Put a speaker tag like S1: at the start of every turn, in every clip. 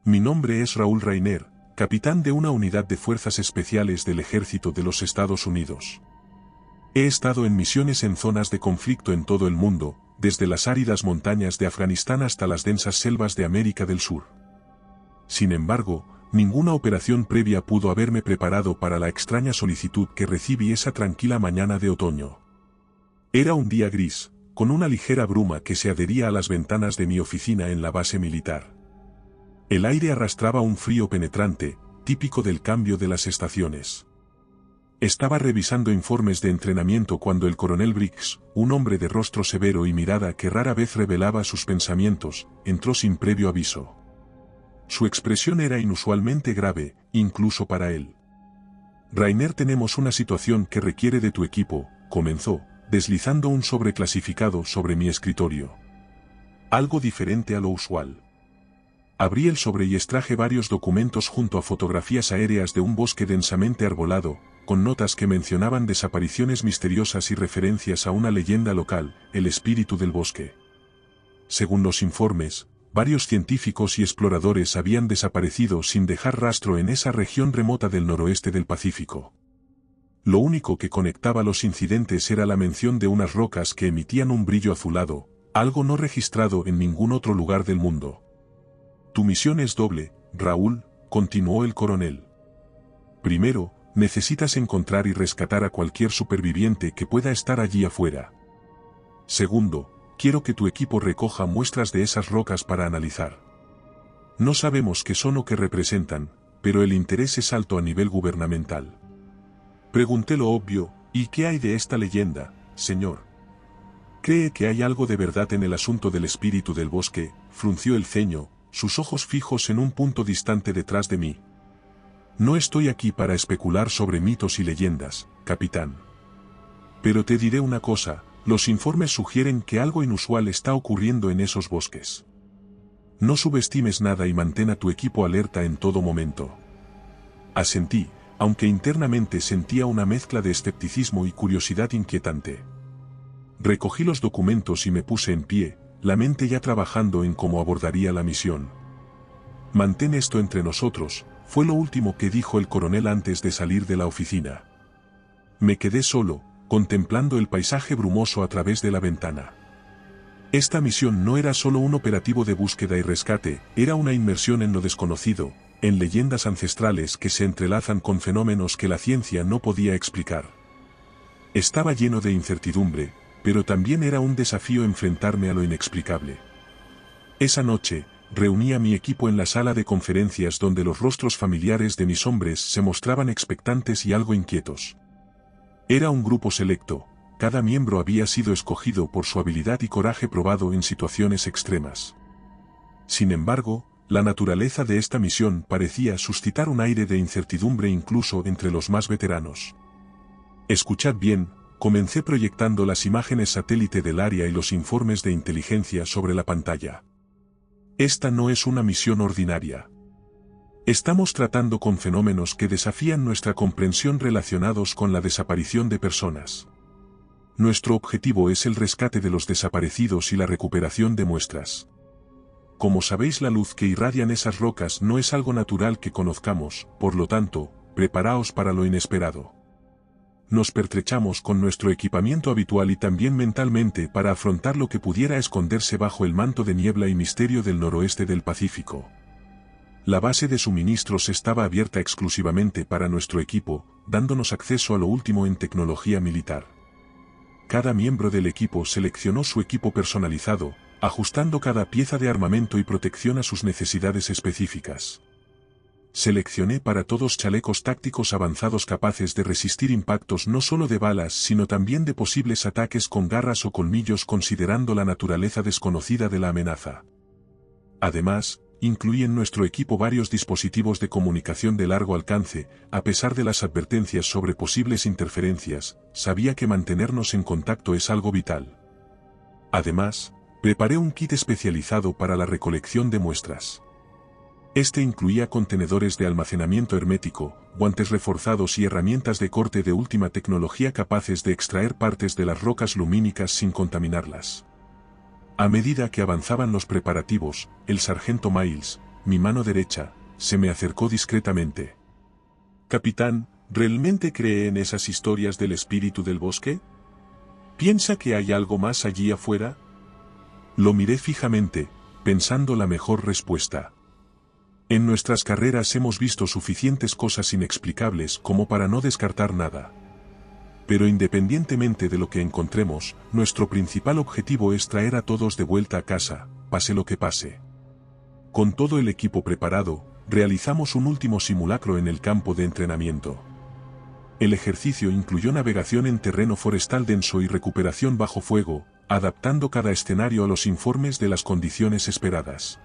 S1: Mi nombre es Raúl Rainer, capitán de una unidad de fuerzas especiales del Ejército de los Estados Unidos. He estado en misiones en zonas de conflicto en todo el mundo, desde las áridas montañas de Afganistán hasta las densas selvas de América del Sur. Sin embargo, ninguna operación previa pudo haberme preparado para la extraña solicitud que recibí esa tranquila mañana de otoño. Era un día gris, con una ligera bruma que se adhería a las ventanas de mi oficina en la base militar. El aire arrastraba un frío penetrante, típico del cambio de las estaciones. Estaba revisando informes de entrenamiento cuando el coronel Briggs, un hombre de rostro severo y mirada que rara vez revelaba sus pensamientos, entró sin previo aviso. Su expresión era inusualmente grave, incluso para él. Rainer, tenemos una situación que requiere de tu equipo, comenzó, deslizando un sobre clasificado sobre mi escritorio. Algo diferente a lo usual. Abrí el sobre y extraje varios documentos junto a fotografías aéreas de un bosque densamente arbolado, con notas que mencionaban desapariciones misteriosas y referencias a una leyenda local, el espíritu del bosque. Según los informes, varios científicos y exploradores habían desaparecido sin dejar rastro en esa región remota del noroeste del Pacífico. Lo único que conectaba los incidentes era la mención de unas rocas que emitían un brillo azulado, algo no registrado en ningún otro lugar del mundo. Tu misión es doble, Raúl, continuó el coronel. Primero, necesitas encontrar y rescatar a cualquier superviviente que pueda estar allí afuera. Segundo, quiero que tu equipo recoja muestras de esas rocas para analizar. No sabemos qué son o qué representan, pero el interés es alto a nivel gubernamental. Pregunté lo obvio, ¿y qué hay de esta leyenda, señor? ¿Cree que hay algo de verdad en el asunto del espíritu del bosque? Frunció el ceño, sus ojos fijos en un punto distante detrás de mí. No estoy aquí para especular sobre mitos y leyendas, capitán. Pero te diré una cosa, los informes sugieren que algo inusual está ocurriendo en esos bosques. No subestimes nada y mantén a tu equipo alerta en todo momento. Asentí, aunque internamente sentía una mezcla de escepticismo y curiosidad inquietante. Recogí los documentos y me puse en pie, la mente ya trabajando en cómo abordaría la misión. Mantén esto entre nosotros, fue lo último que dijo el coronel antes de salir de la oficina. Me quedé solo, contemplando el paisaje brumoso a través de la ventana. Esta misión no era solo un operativo de búsqueda y rescate, era una inmersión en lo desconocido, en leyendas ancestrales que se entrelazan con fenómenos que la ciencia no podía explicar. Estaba lleno de incertidumbre, pero también era un desafío enfrentarme a lo inexplicable. Esa noche, reuní a mi equipo en la sala de conferencias donde los rostros familiares de mis hombres se mostraban expectantes y algo inquietos. Era un grupo selecto, cada miembro había sido escogido por su habilidad y coraje probado en situaciones extremas. Sin embargo, la naturaleza de esta misión parecía suscitar un aire de incertidumbre incluso entre los más veteranos. Escuchad bien, comencé proyectando las imágenes satélite del área y los informes de inteligencia sobre la pantalla. Esta no es una misión ordinaria. Estamos tratando con fenómenos que desafían nuestra comprensión relacionados con la desaparición de personas. Nuestro objetivo es el rescate de los desaparecidos y la recuperación de muestras. Como sabéis, la luz que irradian esas rocas no es algo natural que conozcamos, por lo tanto, preparaos para lo inesperado. Nos pertrechamos con nuestro equipamiento habitual y también mentalmente para afrontar lo que pudiera esconderse bajo el manto de niebla y misterio del noroeste del Pacífico. La base de suministros estaba abierta exclusivamente para nuestro equipo, dándonos acceso a lo último en tecnología militar. Cada miembro del equipo seleccionó su equipo personalizado, ajustando cada pieza de armamento y protección a sus necesidades específicas. Seleccioné para todos chalecos tácticos avanzados capaces de resistir impactos no solo de balas sino también de posibles ataques con garras o colmillos considerando la naturaleza desconocida de la amenaza. Además, incluí en nuestro equipo varios dispositivos de comunicación de largo alcance, a pesar de las advertencias sobre posibles interferencias, sabía que mantenernos en contacto es algo vital. Además, preparé un kit especializado para la recolección de muestras. Este incluía contenedores de almacenamiento hermético, guantes reforzados y herramientas de corte de última tecnología capaces de extraer partes de las rocas lumínicas sin contaminarlas. A medida que avanzaban los preparativos, el sargento Miles, mi mano derecha, se me acercó discretamente. Capitán, ¿realmente cree en esas historias del espíritu del bosque? ¿Piensa que hay algo más allí afuera? Lo miré fijamente, pensando la mejor respuesta. En nuestras carreras hemos visto suficientes cosas inexplicables como para no descartar nada. Pero independientemente de lo que encontremos, nuestro principal objetivo es traer a todos de vuelta a casa, pase lo que pase. Con todo el equipo preparado, realizamos un último simulacro en el campo de entrenamiento. El ejercicio incluyó navegación en terreno forestal denso y recuperación bajo fuego, adaptando cada escenario a los informes de las condiciones esperadas.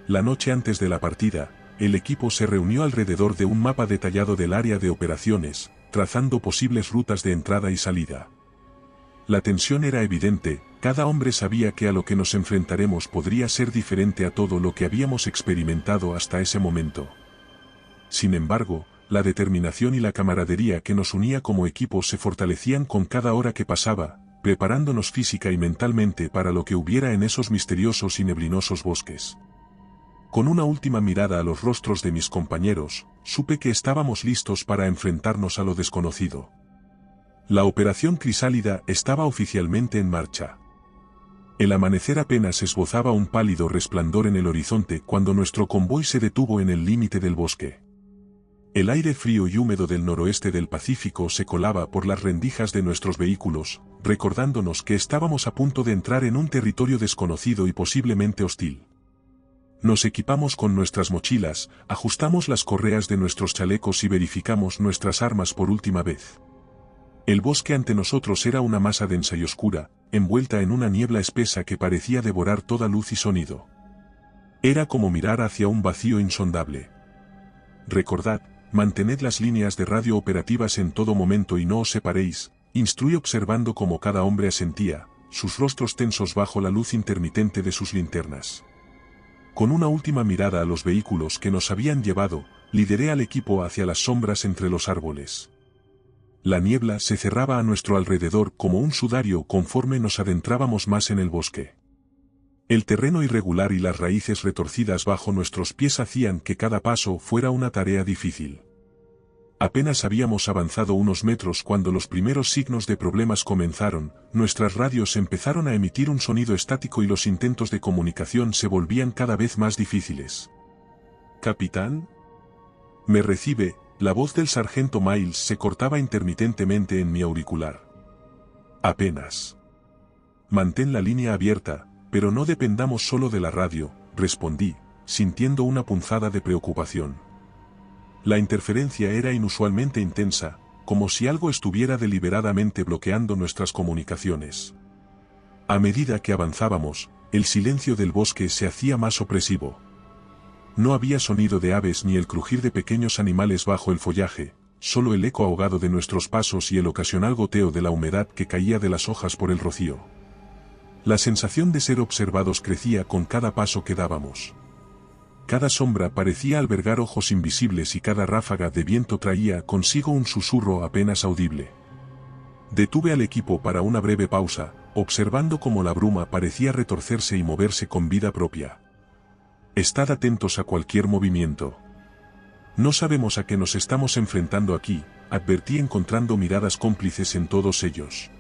S1: La noche antes de la partida, el equipo se reunió alrededor de un mapa detallado del área de operaciones, trazando posibles rutas de entrada y salida. La tensión era evidente, cada hombre sabía que a lo que nos enfrentaremos podría ser diferente a todo lo que habíamos experimentado hasta ese momento. Sin embargo, la determinación y la camaradería que nos unía como equipo se fortalecían con cada hora que pasaba, preparándonos física y mentalmente para lo que hubiera en esos misteriosos y neblinosos bosques. Con una última mirada a los rostros de mis compañeros, supe que estábamos listos para enfrentarnos a lo desconocido. La operación Crisálida estaba oficialmente en marcha. El amanecer apenas esbozaba un pálido resplandor en el horizonte cuando nuestro convoy se detuvo en el límite del bosque. El aire frío y húmedo del noroeste del Pacífico se colaba por las rendijas de nuestros vehículos, recordándonos que estábamos a punto de entrar en un territorio desconocido y posiblemente hostil. Nos equipamos con nuestras mochilas, ajustamos las correas de nuestros chalecos y verificamos nuestras armas por última vez. El bosque ante nosotros era una masa densa y oscura, envuelta en una niebla espesa que parecía devorar toda luz y sonido. Era como mirar hacia un vacío insondable. Recordad, mantened las líneas de radio operativas en todo momento y no os separéis, instruí observando cómo cada hombre asentía, sus rostros tensos bajo la luz intermitente de sus linternas. Con una última mirada a los vehículos que nos habían llevado, lideré al equipo hacia las sombras entre los árboles. La niebla se cerraba a nuestro alrededor como un sudario conforme nos adentrábamos más en el bosque. El terreno irregular y las raíces retorcidas bajo nuestros pies hacían que cada paso fuera una tarea difícil. Apenas habíamos avanzado unos metros cuando los primeros signos de problemas comenzaron, nuestras radios empezaron a emitir un sonido estático y los intentos de comunicación se volvían cada vez más difíciles. «¿Capitán?» «¿Me recibe?» La voz del sargento Miles se cortaba intermitentemente en mi auricular. «Apenas. Mantén la línea abierta, pero no dependamos solo de la radio», respondí, sintiendo una punzada de preocupación. La interferencia era inusualmente intensa, como si algo estuviera deliberadamente bloqueando nuestras comunicaciones. A medida que avanzábamos, el silencio del bosque se hacía más opresivo. No había sonido de aves ni el crujir de pequeños animales bajo el follaje, solo el eco ahogado de nuestros pasos y el ocasional goteo de la humedad que caía de las hojas por el rocío. La sensación de ser observados crecía con cada paso que dábamos. Cada sombra parecía albergar ojos invisibles y cada ráfaga de viento traía consigo un susurro apenas audible. Detuve al equipo para una breve pausa, observando cómo la bruma parecía retorcerse y moverse con vida propia. Estad atentos a cualquier movimiento. No sabemos a qué nos estamos enfrentando aquí, advertí encontrando miradas cómplices en todos ellos.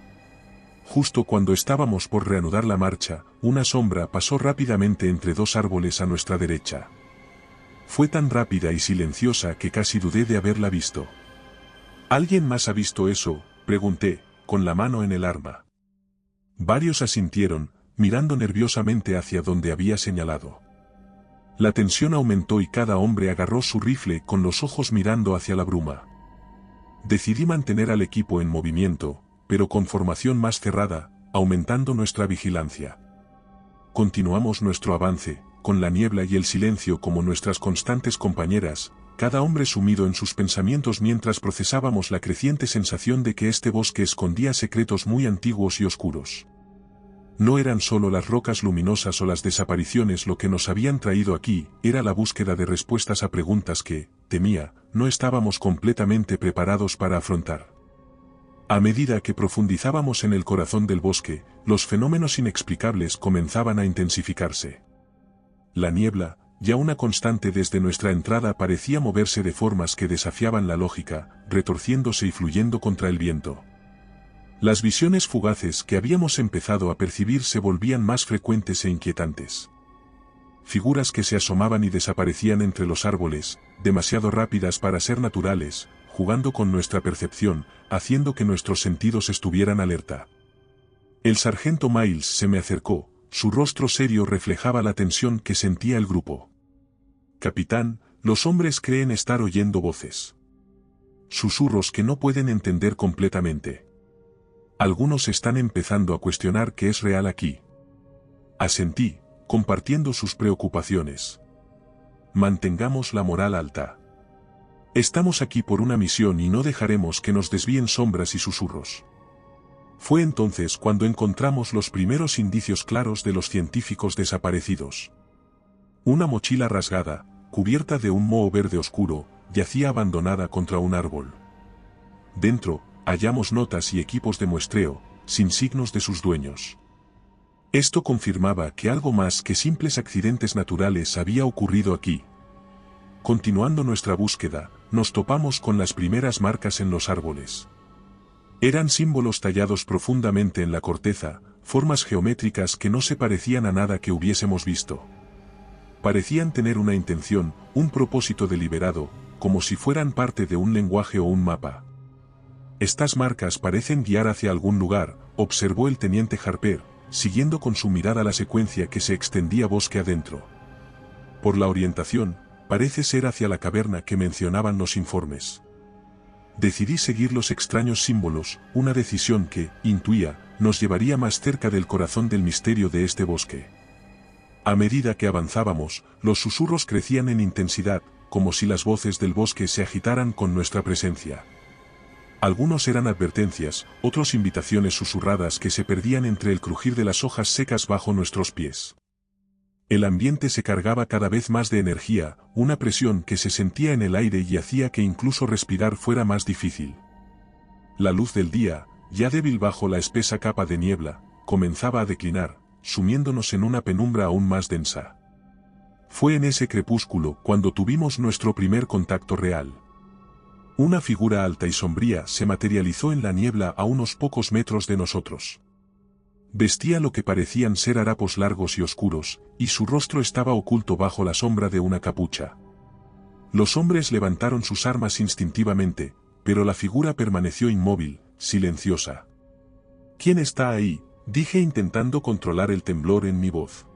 S1: Justo cuando estábamos por reanudar la marcha, una sombra pasó rápidamente entre dos árboles a nuestra derecha. Fue tan rápida y silenciosa que casi dudé de haberla visto. ¿Alguien más ha visto eso?, pregunté, con la mano en el arma. Varios asintieron, mirando nerviosamente hacia donde había señalado. La tensión aumentó y cada hombre agarró su rifle con los ojos mirando hacia la bruma. Decidí mantener al equipo en movimiento, pero con formación más cerrada, aumentando nuestra vigilancia. Continuamos nuestro avance, con la niebla y el silencio como nuestras constantes compañeras, cada hombre sumido en sus pensamientos mientras procesábamos la creciente sensación de que este bosque escondía secretos muy antiguos y oscuros. No eran solo las rocas luminosas o las desapariciones lo que nos habían traído aquí, era la búsqueda de respuestas a preguntas que, temía, no estábamos completamente preparados para afrontar. A medida que profundizábamos en el corazón del bosque, los fenómenos inexplicables comenzaban a intensificarse. La niebla, ya una constante desde nuestra entrada parecía moverse de formas que desafiaban la lógica, retorciéndose y fluyendo contra el viento. Las visiones fugaces que habíamos empezado a percibir se volvían más frecuentes e inquietantes. Figuras que se asomaban y desaparecían entre los árboles, demasiado rápidas para ser naturales, jugando con nuestra percepción, haciendo que nuestros sentidos estuvieran alerta. El sargento Miles se me acercó, su rostro serio reflejaba la tensión que sentía el grupo. Capitán, los hombres creen estar oyendo voces. Susurros que no pueden entender completamente. Algunos están empezando a cuestionar qué es real aquí. Asentí, compartiendo sus preocupaciones. Mantengamos la moral alta. Estamos aquí por una misión y no dejaremos que nos desvíen sombras y susurros. Fue entonces cuando encontramos los primeros indicios claros de los científicos desaparecidos. Una mochila rasgada, cubierta de un moho verde oscuro, yacía abandonada contra un árbol. Dentro, hallamos notas y equipos de muestreo, sin signos de sus dueños. Esto confirmaba que algo más que simples accidentes naturales había ocurrido aquí. Continuando nuestra búsqueda, nos topamos con las primeras marcas en los árboles. Eran símbolos tallados profundamente en la corteza, formas geométricas que no se parecían a nada que hubiésemos visto. Parecían tener una intención, un propósito deliberado, como si fueran parte de un lenguaje o un mapa. Estas marcas parecen guiar hacia algún lugar, observó el teniente Harper, siguiendo con su mirada la secuencia que se extendía bosque adentro. Por la orientación, parece ser hacia la caverna que mencionaban los informes. Decidí seguir los extraños símbolos, una decisión que, intuía, nos llevaría más cerca del corazón del misterio de este bosque. A medida que avanzábamos, los susurros crecían en intensidad, como si las voces del bosque se agitaran con nuestra presencia. Algunos eran advertencias, otros invitaciones susurradas que se perdían entre el crujir de las hojas secas bajo nuestros pies. El ambiente se cargaba cada vez más de energía, una presión que se sentía en el aire y hacía que incluso respirar fuera más difícil. La luz del día, ya débil bajo la espesa capa de niebla, comenzaba a declinar, sumiéndonos en una penumbra aún más densa. Fue en ese crepúsculo cuando tuvimos nuestro primer contacto real. Una figura alta y sombría se materializó en la niebla a unos pocos metros de nosotros. Vestía lo que parecían ser harapos largos y oscuros, y su rostro estaba oculto bajo la sombra de una capucha. Los hombres levantaron sus armas instintivamente, pero la figura permaneció inmóvil, silenciosa. ¿Quién está ahí?, dije intentando controlar el temblor en mi voz.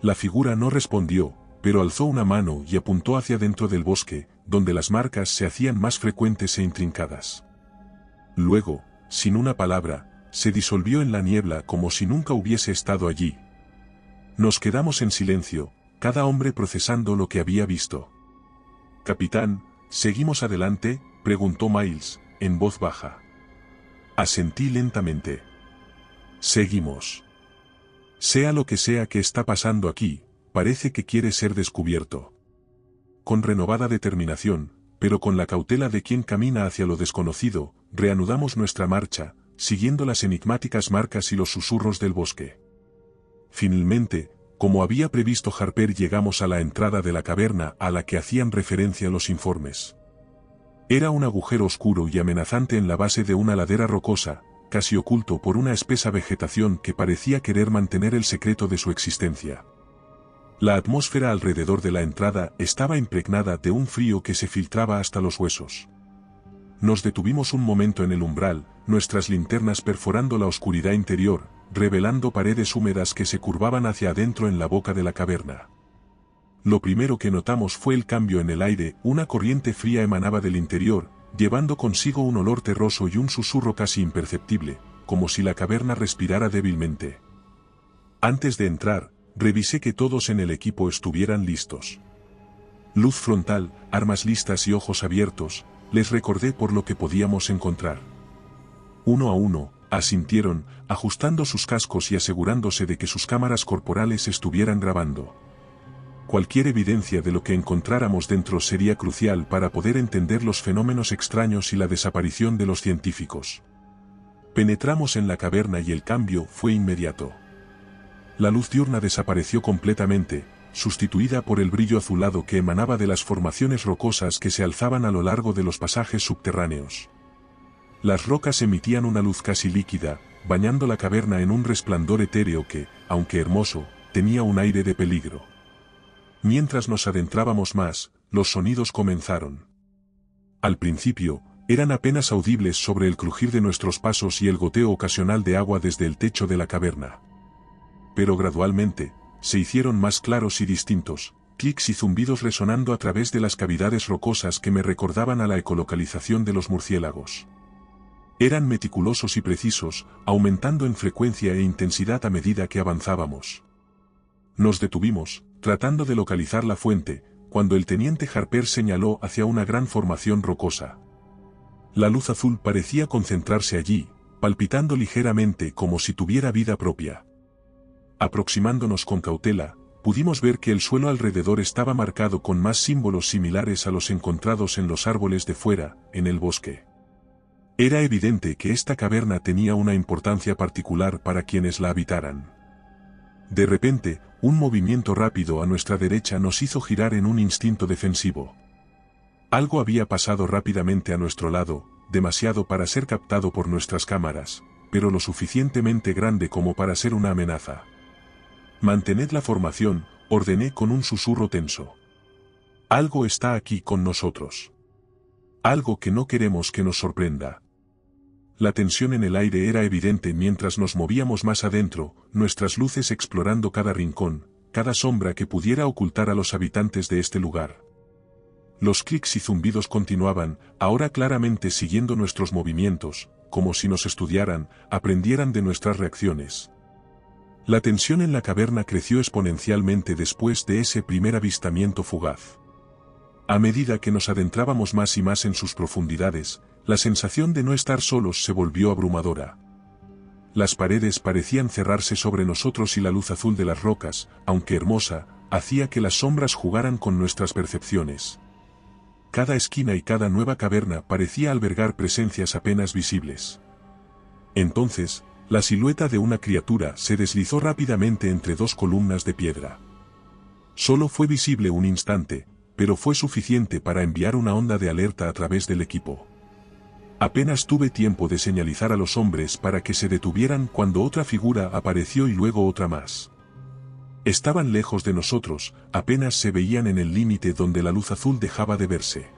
S1: La figura no respondió, pero alzó una mano y apuntó hacia dentro del bosque, donde las marcas se hacían más frecuentes e intrincadas. Luego, sin una palabra, se disolvió en la niebla como si nunca hubiese estado allí. Nos quedamos en silencio, cada hombre procesando lo que había visto. «Capitán, ¿seguimos adelante?», preguntó Miles, en voz baja. Asentí lentamente. «Seguimos. Sea lo que sea que está pasando aquí, parece que quiere ser descubierto». Con renovada determinación, pero con la cautela de quien camina hacia lo desconocido, reanudamos nuestra marcha, siguiendo las enigmáticas marcas y los susurros del bosque. Finalmente, como había previsto Harper, llegamos a la entrada de la caverna a la que hacían referencia los informes. Era un agujero oscuro y amenazante en la base de una ladera rocosa, casi oculto por una espesa vegetación que parecía querer mantener el secreto de su existencia. La atmósfera alrededor de la entrada estaba impregnada de un frío que se filtraba hasta los huesos. Nos detuvimos un momento en el umbral, nuestras linternas perforando la oscuridad interior, revelando paredes húmedas que se curvaban hacia adentro en la boca de la caverna. Lo primero que notamos fue el cambio en el aire, una corriente fría emanaba del interior, llevando consigo un olor terroso y un susurro casi imperceptible, como si la caverna respirara débilmente. Antes de entrar, revisé que todos en el equipo estuvieran listos. Luz frontal, armas listas y ojos abiertos, les recordé por lo que podíamos encontrar. Uno a uno, asintieron, ajustando sus cascos y asegurándose de que sus cámaras corporales estuvieran grabando. Cualquier evidencia de lo que encontráramos dentro sería crucial para poder entender los fenómenos extraños y la desaparición de los científicos. Penetramos en la caverna y el cambio fue inmediato. La luz diurna desapareció completamente, sustituida por el brillo azulado que emanaba de las formaciones rocosas que se alzaban a lo largo de los pasajes subterráneos. Las rocas emitían una luz casi líquida, bañando la caverna en un resplandor etéreo que, aunque hermoso, tenía un aire de peligro. Mientras nos adentrábamos más, los sonidos comenzaron. Al principio, eran apenas audibles sobre el crujir de nuestros pasos y el goteo ocasional de agua desde el techo de la caverna. Pero gradualmente, se hicieron más claros y distintos, clics y zumbidos resonando a través de las cavidades rocosas que me recordaban a la ecolocalización de los murciélagos. Eran meticulosos y precisos, aumentando en frecuencia e intensidad a medida que avanzábamos. Nos detuvimos, tratando de localizar la fuente, cuando el teniente Harper señaló hacia una gran formación rocosa. La luz azul parecía concentrarse allí, palpitando ligeramente como si tuviera vida propia. Aproximándonos con cautela, pudimos ver que el suelo alrededor estaba marcado con más símbolos similares a los encontrados en los árboles de fuera, en el bosque. Era evidente que esta caverna tenía una importancia particular para quienes la habitaran. De repente, un movimiento rápido a nuestra derecha nos hizo girar en un instinto defensivo. Algo había pasado rápidamente a nuestro lado, demasiado para ser captado por nuestras cámaras, pero lo suficientemente grande como para ser una amenaza. «Mantened la formación», ordené con un susurro tenso. «Algo está aquí con nosotros. Algo que no queremos que nos sorprenda». La tensión en el aire era evidente mientras nos movíamos más adentro, nuestras luces explorando cada rincón, cada sombra que pudiera ocultar a los habitantes de este lugar. Los clics y zumbidos continuaban, ahora claramente siguiendo nuestros movimientos, como si nos estudiaran, aprendieran de nuestras reacciones. La tensión en la caverna creció exponencialmente después de ese primer avistamiento fugaz. A medida que nos adentrábamos más y más en sus profundidades, la sensación de no estar solos se volvió abrumadora. Las paredes parecían cerrarse sobre nosotros y la luz azul de las rocas, aunque hermosa, hacía que las sombras jugaran con nuestras percepciones. Cada esquina y cada nueva caverna parecía albergar presencias apenas visibles. Entonces, la silueta de una criatura se deslizó rápidamente entre dos columnas de piedra. Solo fue visible un instante, pero fue suficiente para enviar una onda de alerta a través del equipo. Apenas tuve tiempo de señalizar a los hombres para que se detuvieran cuando otra figura apareció y luego otra más. Estaban lejos de nosotros, apenas se veían en el límite donde la luz azul dejaba de verse.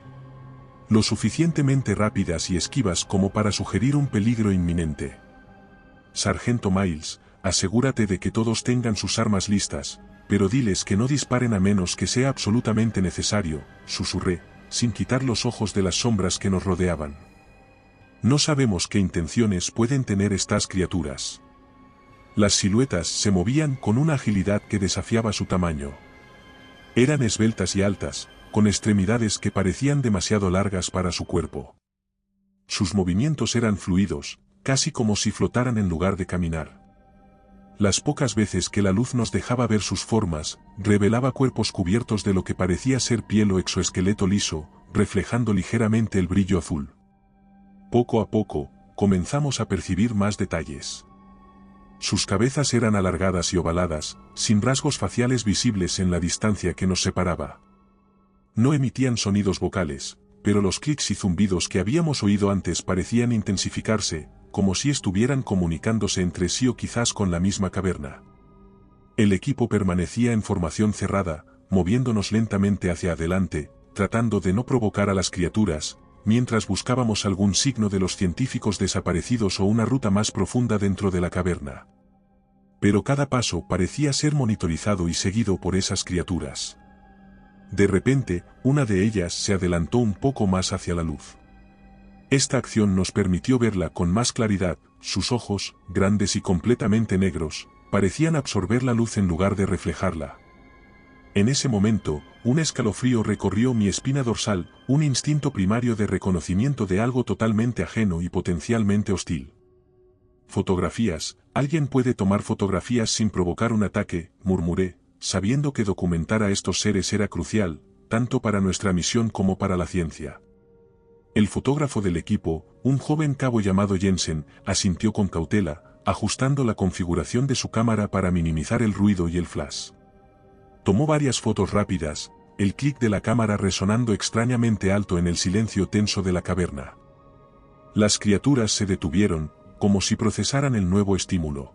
S1: Lo suficientemente rápidas y esquivas como para sugerir un peligro inminente. «Sargento Miles, asegúrate de que todos tengan sus armas listas, pero diles que no disparen a menos que sea absolutamente necesario», susurré, sin quitar los ojos de las sombras que nos rodeaban. No sabemos qué intenciones pueden tener estas criaturas. Las siluetas se movían con una agilidad que desafiaba su tamaño. Eran esbeltas y altas, con extremidades que parecían demasiado largas para su cuerpo. Sus movimientos eran fluidos, casi como si flotaran en lugar de caminar. Las pocas veces que la luz nos dejaba ver sus formas, revelaba cuerpos cubiertos de lo que parecía ser piel o exoesqueleto liso, reflejando ligeramente el brillo azul. Poco a poco, comenzamos a percibir más detalles. Sus cabezas eran alargadas y ovaladas, sin rasgos faciales visibles en la distancia que nos separaba. No emitían sonidos vocales, pero los clics y zumbidos que habíamos oído antes parecían intensificarse, como si estuvieran comunicándose entre sí o quizás con la misma caverna. El equipo permanecía en formación cerrada, moviéndonos lentamente hacia adelante, tratando de no provocar a las criaturas, mientras buscábamos algún signo de los científicos desaparecidos o una ruta más profunda dentro de la caverna. Pero cada paso parecía ser monitorizado y seguido por esas criaturas. De repente, una de ellas se adelantó un poco más hacia la luz. Esta acción nos permitió verla con más claridad, sus ojos, grandes y completamente negros, parecían absorber la luz en lugar de reflejarla. En ese momento, un escalofrío recorrió mi espina dorsal, un instinto primario de reconocimiento de algo totalmente ajeno y potencialmente hostil. «Fotografías, alguien puede tomar fotografías sin provocar un ataque», murmuré, sabiendo que documentar a estos seres era crucial, tanto para nuestra misión como para la ciencia. El fotógrafo del equipo, un joven cabo llamado Jensen, asintió con cautela, ajustando la configuración de su cámara para minimizar el ruido y el flash. Tomó varias fotos rápidas, el clic de la cámara resonando extrañamente alto en el silencio tenso de la caverna. Las criaturas se detuvieron, como si procesaran el nuevo estímulo.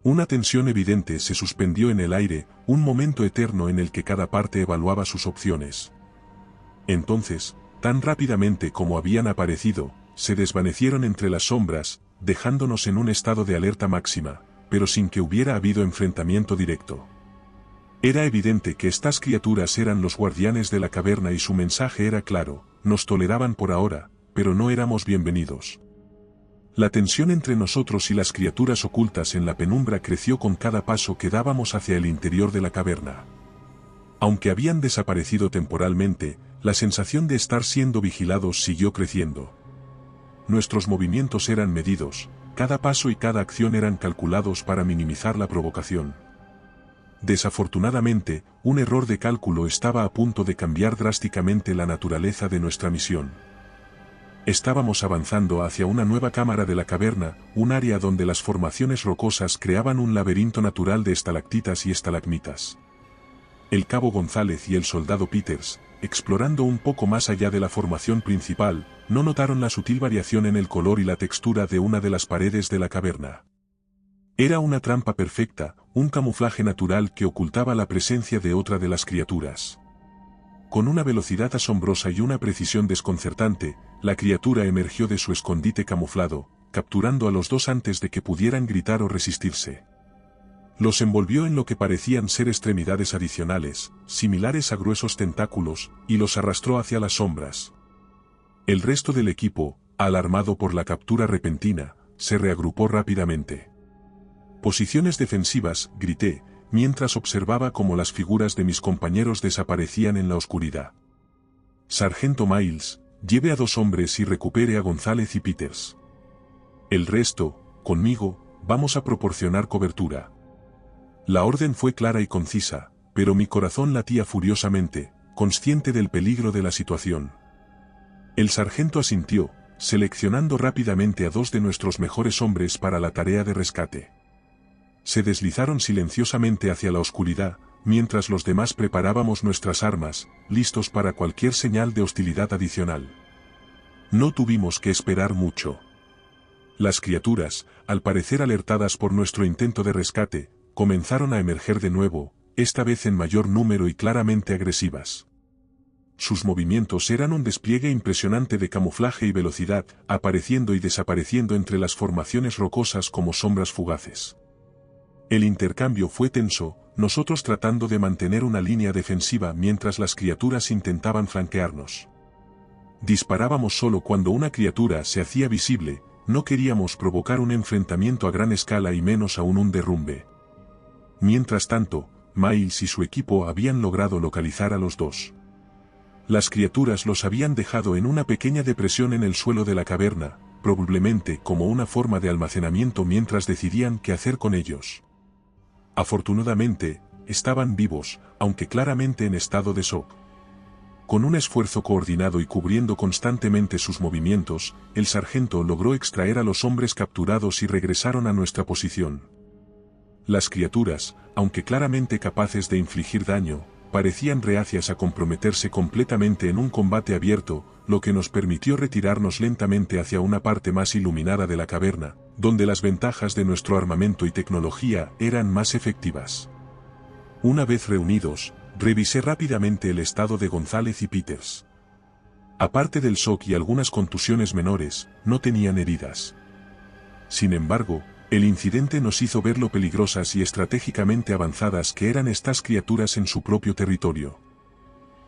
S1: Una tensión evidente se suspendió en el aire, un momento eterno en el que cada parte evaluaba sus opciones. Entonces, tan rápidamente como habían aparecido, se desvanecieron entre las sombras, dejándonos en un estado de alerta máxima, pero sin que hubiera habido enfrentamiento directo. Era evidente que estas criaturas eran los guardianes de la caverna y su mensaje era claro: nos toleraban por ahora, pero no éramos bienvenidos. La tensión entre nosotros y las criaturas ocultas en la penumbra creció con cada paso que dábamos hacia el interior de la caverna. Aunque habían desaparecido temporalmente, la sensación de estar siendo vigilados siguió creciendo. Nuestros movimientos eran medidos, cada paso y cada acción eran calculados para minimizar la provocación. Desafortunadamente, un error de cálculo estaba a punto de cambiar drásticamente la naturaleza de nuestra misión. Estábamos avanzando hacia una nueva cámara de la caverna, un área donde las formaciones rocosas creaban un laberinto natural de estalactitas y estalagmitas. El cabo González y el soldado Peters, explorando un poco más allá de la formación principal, no notaron la sutil variación en el color y la textura de una de las paredes de la caverna. Era una trampa perfecta, un camuflaje natural que ocultaba la presencia de otra de las criaturas. Con una velocidad asombrosa y una precisión desconcertante, la criatura emergió de su escondite camuflado, capturando a los dos antes de que pudieran gritar o resistirse. Los envolvió en lo que parecían ser extremidades adicionales, similares a gruesos tentáculos, y los arrastró hacia las sombras. El resto del equipo, alarmado por la captura repentina, se reagrupó rápidamente. «Posiciones defensivas», grité, mientras observaba cómo las figuras de mis compañeros desaparecían en la oscuridad. «Sargento Miles, lleve a 2 hombres y recupere a González y Peters. El resto, conmigo, vamos a proporcionar cobertura». La orden fue clara y concisa, pero mi corazón latía furiosamente, consciente del peligro de la situación. El sargento asintió, seleccionando rápidamente a 2 de nuestros mejores hombres para la tarea de rescate. Se deslizaron silenciosamente hacia la oscuridad, mientras los demás preparábamos nuestras armas, listos para cualquier señal de hostilidad adicional. No tuvimos que esperar mucho. Las criaturas, al parecer alertadas por nuestro intento de rescate, comenzaron a emerger de nuevo, esta vez en mayor número y claramente agresivas. Sus movimientos eran un despliegue impresionante de camuflaje y velocidad, apareciendo y desapareciendo entre las formaciones rocosas como sombras fugaces. El intercambio fue tenso, nosotros tratando de mantener una línea defensiva mientras las criaturas intentaban flanquearnos. Disparábamos solo cuando una criatura se hacía visible, no queríamos provocar un enfrentamiento a gran escala y menos aún un derrumbe. Mientras tanto, Miles y su equipo habían logrado localizar a los 2. Las criaturas los habían dejado en una pequeña depresión en el suelo de la caverna, probablemente como una forma de almacenamiento mientras decidían qué hacer con ellos. Afortunadamente, estaban vivos, aunque claramente en estado de shock. Con un esfuerzo coordinado y cubriendo constantemente sus movimientos, el sargento logró extraer a los hombres capturados y regresaron a nuestra posición. Las criaturas, aunque claramente capaces de infligir daño, parecían reacias a comprometerse completamente en un combate abierto, lo que nos permitió retirarnos lentamente hacia una parte más iluminada de la caverna, donde las ventajas de nuestro armamento y tecnología eran más efectivas. Una vez reunidos, revisé rápidamente el estado de González y Peters. Aparte del shock y algunas contusiones menores, no tenían heridas. Sin embargo, el incidente nos hizo ver lo peligrosas y estratégicamente avanzadas que eran estas criaturas en su propio territorio.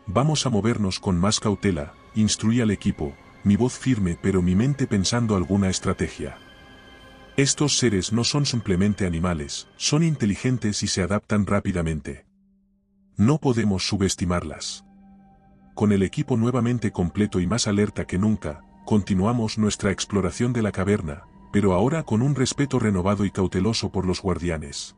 S1: «Vamos a movernos con más cautela», instruí al equipo, mi voz firme pero mi mente pensando alguna estrategia. «Estos seres no son simplemente animales, son inteligentes y se adaptan rápidamente. No podemos subestimarlas». Con el equipo nuevamente completo y más alerta que nunca, continuamos nuestra exploración de la caverna, pero ahora con un respeto renovado y cauteloso por los guardianes.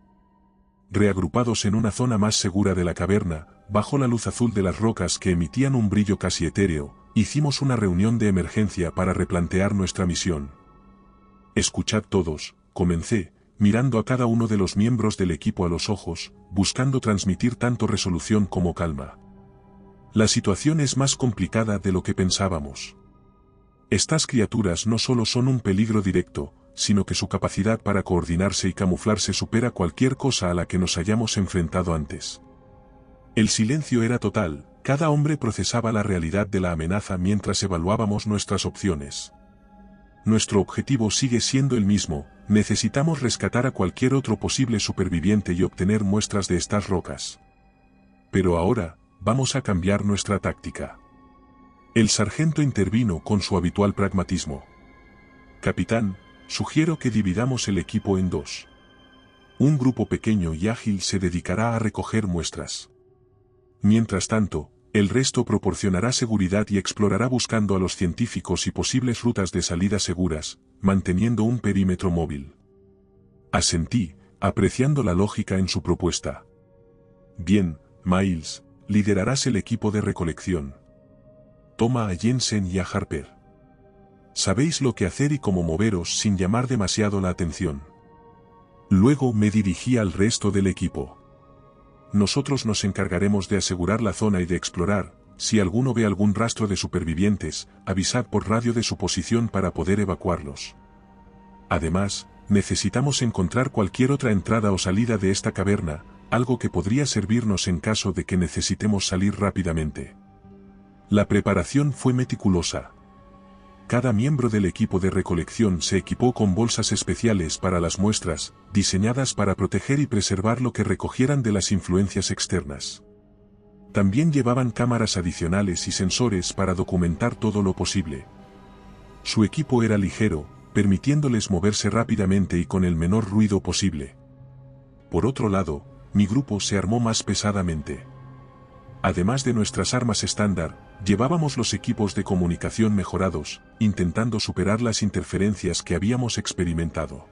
S1: Reagrupados en una zona más segura de la caverna, bajo la luz azul de las rocas que emitían un brillo casi etéreo, hicimos una reunión de emergencia para replantear nuestra misión. «Escuchad todos», comencé, mirando a cada uno de los miembros del equipo a los ojos, buscando transmitir tanto resolución como calma. La situación es más complicada de lo que pensábamos. Estas criaturas no solo son un peligro directo, sino que su capacidad para coordinarse y camuflarse supera cualquier cosa a la que nos hayamos enfrentado antes. El silencio era total, cada hombre procesaba la realidad de la amenaza mientras evaluábamos nuestras opciones. Nuestro objetivo sigue siendo el mismo, necesitamos rescatar a cualquier otro posible superviviente y obtener muestras de estas rocas. Pero ahora, vamos a cambiar nuestra táctica. El sargento intervino con su habitual pragmatismo. Capitán, sugiero que dividamos el equipo en dos. Un grupo pequeño y ágil se dedicará a recoger muestras. Mientras tanto, el resto proporcionará seguridad y explorará buscando a los científicos y posibles rutas de salida seguras, manteniendo un perímetro móvil. Asentí, apreciando la lógica en su propuesta. Bien, Miles, liderarás el equipo de recolección. Toma a Jensen y a Harper. Sabéis lo que hacer y cómo moveros sin llamar demasiado la atención. Luego me dirigí al resto del equipo. Nosotros nos encargaremos de asegurar la zona y de explorar. Si alguno ve algún rastro de supervivientes, avisad por radio de su posición para poder evacuarlos. Además, necesitamos encontrar cualquier otra entrada o salida de esta caverna, algo que podría servirnos en caso de que necesitemos salir rápidamente. La preparación fue meticulosa. Cada miembro del equipo de recolección se equipó con bolsas especiales para las muestras, diseñadas para proteger y preservar lo que recogieran de las influencias externas. También llevaban cámaras adicionales y sensores para documentar todo lo posible. Su equipo era ligero, permitiéndoles moverse rápidamente y con el menor ruido posible. Por otro lado, mi grupo se armó más pesadamente. Además de nuestras armas estándar, llevábamos los equipos de comunicación mejorados, intentando superar las interferencias que habíamos experimentado.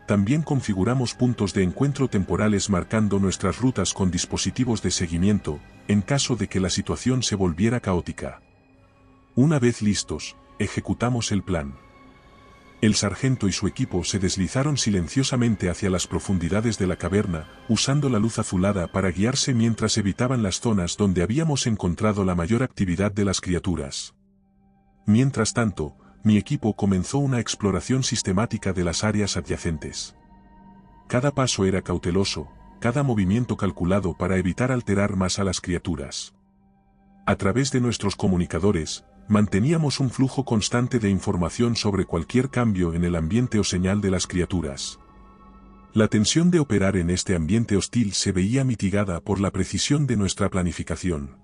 S1: También configuramos puntos de encuentro temporales marcando nuestras rutas con dispositivos de seguimiento, en caso de que la situación se volviera caótica. Una vez listos, ejecutamos el plan. El sargento y su equipo se deslizaron silenciosamente hacia las profundidades de la caverna, usando la luz azulada para guiarse mientras evitaban las zonas donde habíamos encontrado la mayor actividad de las criaturas. Mientras tanto, mi equipo comenzó una exploración sistemática de las áreas adyacentes. Cada paso era cauteloso, cada movimiento calculado para evitar alterar más a las criaturas. A través de nuestros comunicadores, manteníamos un flujo constante de información sobre cualquier cambio en el ambiente o señal de las criaturas. La tensión de operar en este ambiente hostil se veía mitigada por la precisión de nuestra planificación.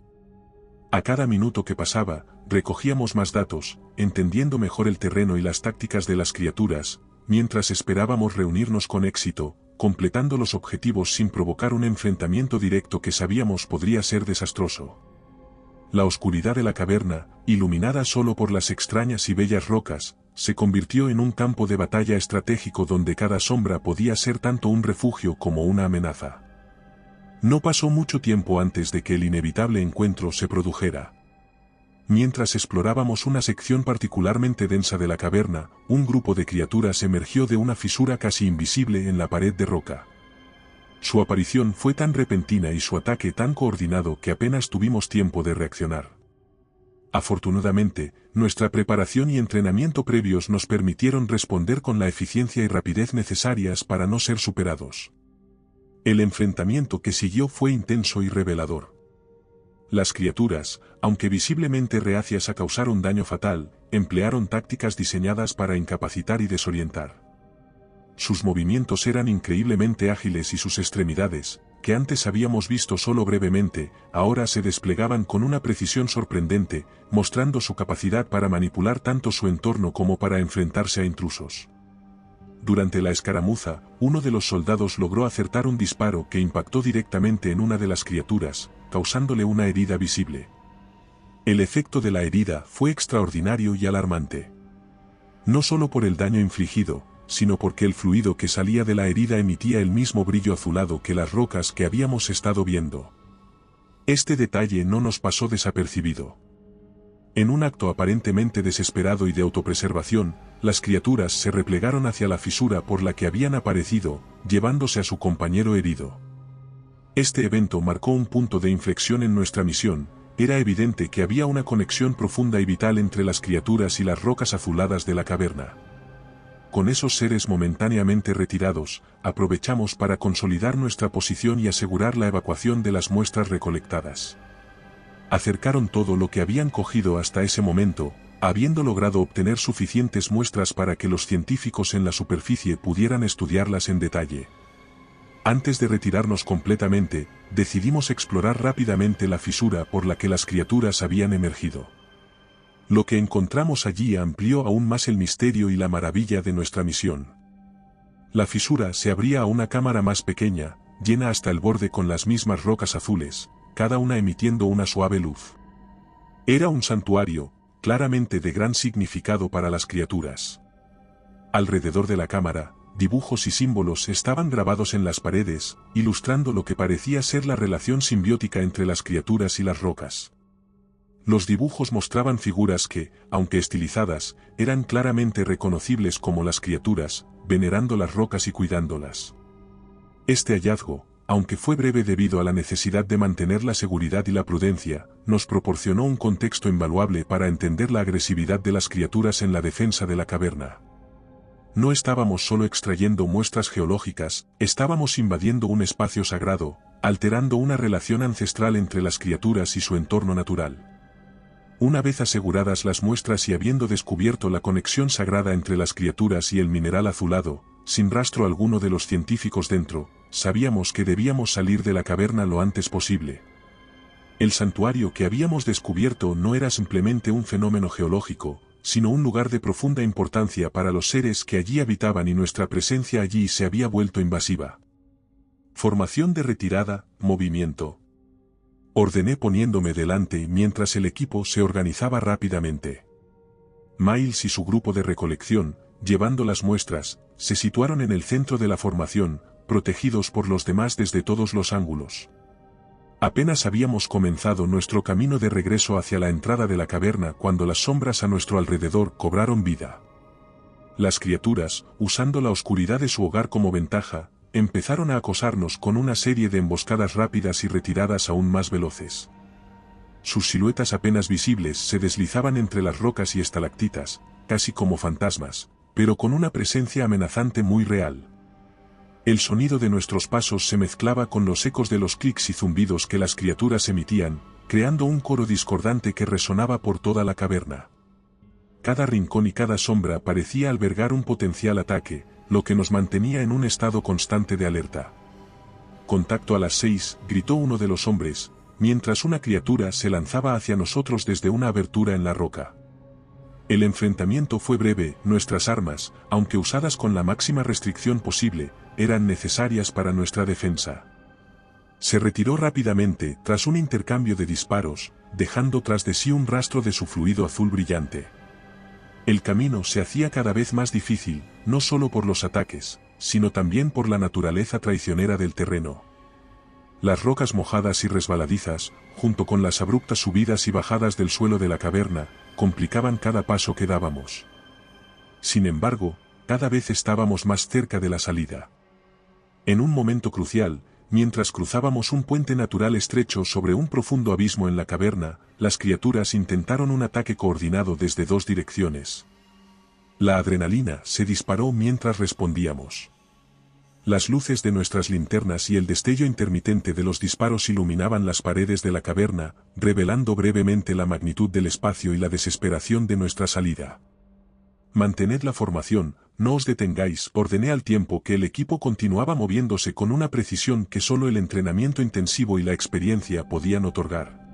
S1: A cada minuto que pasaba, recogíamos más datos, entendiendo mejor el terreno y las tácticas de las criaturas, mientras esperábamos reunirnos con éxito, completando los objetivos sin provocar un enfrentamiento directo que sabíamos podría ser desastroso. La oscuridad de la caverna, iluminada solo por las extrañas y bellas rocas, se convirtió en un campo de batalla estratégico donde cada sombra podía ser tanto un refugio como una amenaza. No pasó mucho tiempo antes de que el inevitable encuentro se produjera. Mientras explorábamos una sección particularmente densa de la caverna, un grupo de criaturas emergió de una fisura casi invisible en la pared de roca. Su aparición fue tan repentina y su ataque tan coordinado que apenas tuvimos tiempo de reaccionar. Afortunadamente, nuestra preparación y entrenamiento previos nos permitieron responder con la eficiencia y rapidez necesarias para no ser superados. El enfrentamiento que siguió fue intenso y revelador. Las criaturas, aunque visiblemente reacias a causar un daño fatal, emplearon tácticas diseñadas para incapacitar y desorientar. Sus movimientos eran increíblemente ágiles y sus extremidades, que antes habíamos visto solo brevemente, ahora se desplegaban con una precisión sorprendente, mostrando su capacidad para manipular tanto su entorno como para enfrentarse a intrusos. Durante la escaramuza, uno de los soldados logró acertar un disparo que impactó directamente en una de las criaturas, causándole una herida visible. El efecto de la herida fue extraordinario y alarmante. No solo por el daño infligido, sino porque el fluido que salía de la herida emitía el mismo brillo azulado que las rocas que habíamos estado viendo. Este detalle no nos pasó desapercibido. En un acto aparentemente desesperado y de autopreservación, las criaturas se replegaron hacia la fisura por la que habían aparecido, llevándose a su compañero herido. Este evento marcó un punto de inflexión en nuestra misión. Era evidente que había una conexión profunda y vital entre las criaturas y las rocas azuladas de la caverna. Con esos seres momentáneamente retirados, aprovechamos para consolidar nuestra posición y asegurar la evacuación de las muestras recolectadas. Acercaron todo lo que habían cogido hasta ese momento, habiendo logrado obtener suficientes muestras para que los científicos en la superficie pudieran estudiarlas en detalle. Antes de retirarnos completamente, decidimos explorar rápidamente la fisura por la que las criaturas habían emergido. Lo que encontramos allí amplió aún más el misterio y la maravilla de nuestra misión. La fisura se abría a una cámara más pequeña, llena hasta el borde con las mismas rocas azules, cada una emitiendo una suave luz. Era un santuario, claramente de gran significado para las criaturas. Alrededor de la cámara, dibujos y símbolos estaban grabados en las paredes, ilustrando lo que parecía ser la relación simbiótica entre las criaturas y las rocas. Los dibujos mostraban figuras que, aunque estilizadas, eran claramente reconocibles como las criaturas, venerando las rocas y cuidándolas. Este hallazgo, aunque fue breve debido a la necesidad de mantener la seguridad y la prudencia, nos proporcionó un contexto invaluable para entender la agresividad de las criaturas en la defensa de la caverna. No estábamos solo extrayendo muestras geológicas, estábamos invadiendo un espacio sagrado, alterando una relación ancestral entre las criaturas y su entorno natural. Una vez aseguradas las muestras y habiendo descubierto la conexión sagrada entre las criaturas y el mineral azulado, sin rastro alguno de los científicos dentro, sabíamos que debíamos salir de la caverna lo antes posible. El santuario que habíamos descubierto no era simplemente un fenómeno geológico, sino un lugar de profunda importancia para los seres que allí habitaban y nuestra presencia allí se había vuelto invasiva. Formación de retirada, movimiento. Ordené poniéndome delante mientras el equipo se organizaba rápidamente. Miles y su grupo de recolección, llevando las muestras, se situaron en el centro de la formación, protegidos por los demás desde todos los ángulos. Apenas habíamos comenzado nuestro camino de regreso hacia la entrada de la caverna cuando las sombras a nuestro alrededor cobraron vida. Las criaturas, usando la oscuridad de su hogar como ventaja, empezaron a acosarnos con una serie de emboscadas rápidas y retiradas aún más veloces. Sus siluetas apenas visibles se deslizaban entre las rocas y estalactitas, casi como fantasmas, pero con una presencia amenazante muy real. El sonido de nuestros pasos se mezclaba con los ecos de los clics y zumbidos que las criaturas emitían, creando un coro discordante que resonaba por toda la caverna. Cada rincón y cada sombra parecía albergar un potencial ataque, lo que nos mantenía en un estado constante de alerta. «Contacto a las 6», gritó uno de los hombres, mientras una criatura se lanzaba hacia nosotros desde una abertura en la roca. El enfrentamiento fue breve, nuestras armas, aunque usadas con la máxima restricción posible, eran necesarias para nuestra defensa. Se retiró rápidamente tras un intercambio de disparos, dejando tras de sí un rastro de su fluido azul brillante. El camino se hacía cada vez más difícil, no solo por los ataques, sino también por la naturaleza traicionera del terreno. Las rocas mojadas y resbaladizas, junto con las abruptas subidas y bajadas del suelo de la caverna, complicaban cada paso que dábamos. Sin embargo, cada vez estábamos más cerca de la salida. En un momento crucial, mientras cruzábamos un puente natural estrecho sobre un profundo abismo en la caverna, las criaturas intentaron un ataque coordinado desde dos direcciones. La adrenalina se disparó mientras respondíamos. Las luces de nuestras linternas y el destello intermitente de los disparos iluminaban las paredes de la caverna, revelando brevemente la magnitud del espacio y la desesperación de nuestra salida. «Mantened la formación, no os detengáis», ordené al tiempo que el equipo continuaba moviéndose con una precisión que solo el entrenamiento intensivo y la experiencia podían otorgar.